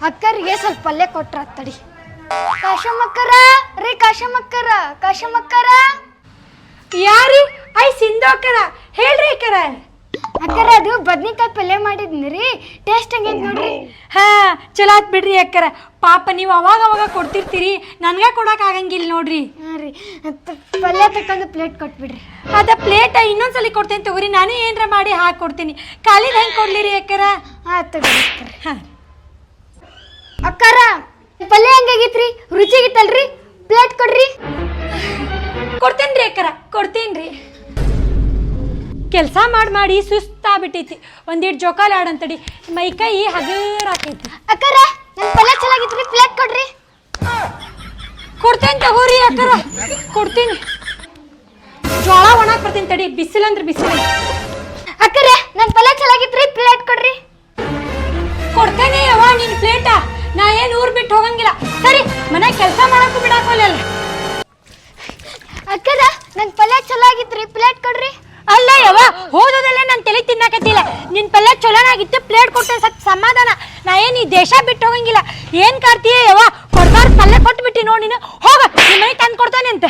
ಅಕ್ಕರಿಗೆ ಸ್ವಲ್ಪ ಪಲ್ಯ ಕೊಟ್ರ ತಡಿ. ಕಾಶಮ್ಮಕ್ಕರ ರೀ, ಕಾಶಮ್ಮಕ್ಕರ ಯಾರಿ? ಐ ಸಿಂಧೋಕರ ಹೇಳ್ರಿ ಅಕ್ಕರ. ಅಕ್ಕರ ಅದು ಬದ್ನಿಕಾಯಿ ಪಲ್ಯ ಮಾಡಿದ್ನಿ, ಟೇಸ್ಟ್ ಹಂಗೈತಿ ನೋಡ್ರಿ. ಹಾ ಚಲೋ ಆತ್ ಬಿಡ್ರಿ ಅಕ್ಕರ. ಪಾಪ ನೀವು ಅವಾಗ ಅವಾಗ ಕೊಡ್ತಿರ್ತೀರಿ, ನನ್ಗ ಕೊಡಕ್ ಆಗಂಗಿಲ್ಲ ನೋಡ್ರಿ. ಹಾಂ ರೀ, ಪಲ್ಯ ತಕೊಂಡು ಪ್ಲೇಟ್ ಕೊಟ್ಬಿಡ್ರಿ. ಅದ ಪ್ಲೇಟ್ ಇನ್ನೊಂದ್ಸಲಿ ಕೊಡ್ತೇನೆ ತಗೋರಿ, ನಾನು ಏನ್ರ ಮಾಡಿ ಹಾಕಿ ಕೊಡ್ತೀನಿ. ಖಾಲಿದ ಹೆಂಗೆ ಕೊಡ್ಲಿರಿ ಅಕ್ಕರ? ಹಾಂ ತಗೋರಿ. ಹಾ ಅಕ್ಕರ ಪಲ್ಯ ಹೆಂಗಾಗಿತ್ರಿ? ರುಚಿಗಿತ್ತಲ್ರಿ? ಪ್ಲೇಟ್ ಕೊಡ್ರಿ. ಕೊಡ್ತೇನ್ರಿ ಅಕ್ಕರ, ಕೊಡ್ತೇನ್ರಿ. ಕೆಲಸ ಮಾಡಿ ಸುಸ್ತಾಗ್ಬಿಟ್ಟೈತಿ. ಒಂದಿಟ್ಟು ಜೋಕಾಲಿ ಆಡಂತಡಿ, ಮೈಕೈ ಹಗರ್ ಹಾಕೈತಿ. ಅಕ್ಕರ ನನ್ನ ಪಲ್ಯ ಚೆನ್ನಾಗಿತ್ರಿ, ಪ್ಲೇಟ್ ಕೊಡ್ರಿ. ಕೊಡ್ತೇನೆ ತಗೋರಿ ಅಕ್ಕರ, ಕೊಡ್ತೀನಿ. ಜೋಳ ಒಣಾಕ್ ಬರ್ತೀನಿ ತಡಿ, ಬಿಸಿಲಂದ್ರೆ ಬಿಸಿಲು. ಅಕ್ಕರ ನನ್ನ ಪಲ್ಯ ಚೆನ್ನಾಗಿತ್ರಿ, ಪ್ಲೇಟ್ ಕೊಡ್ರಿ. ಕೊಡ್ತೇನೆ ಯವ್ವ ನಿನ್ ಪ್ಲೇಟ. ನಾ ಏನ್ ಊರ್ ಬಿಟ್ಟು ಹೋಗಂಗಿಲ್ಲ. ಸರಿ, ಮನೆ ಕೆಲಸ ಮಾಡಕ್ಕೂ ಬಿಡಾಕೋಲ್ಲ. ಅಕ್ಕರ ನನ್ನ ಪಲ್ಯ ಚೆನ್ನಾಗಿತ್ರಿ, ಪ್ಲೇಟ್ ಕೊಡ್ರಿ. ಅಲ್ಲ ಯವ್ವ, ಹೋದದಲ್ಲೇ ನನ್ನ ತಲೆ ತಿನ್ನಕತ್ತಿಲ್ಲ. ನಿನ್ ಪಲ್ಯ ಚಲೋನಾಗಿತ್ತು, ಪ್ಲೇಟ್ ಕೊಟ್ಟೆ ಸತ್ ಸಮಾಧಾನ. ನಾ ಏನ್ ಈ ದೇಶ ಬಿಟ್ಟು ಹೋಗಂಗಿಲ್ಲ. ಏನ್ ಕಾಡ್ತೀಯ ಯವ್ವ? ಕೊಡ್ಬಾರ್ದು ಪಲ್ಯ ಕೊಟ್ಟು ಬಿಟ್ಟಿ ನೋಡಿ ನೀನು. ಹೋಗ, ನಿಮ್ಮ ಮನೆ ತಂದು ಕೊಡ್ತಾನೆ ಅಂತ.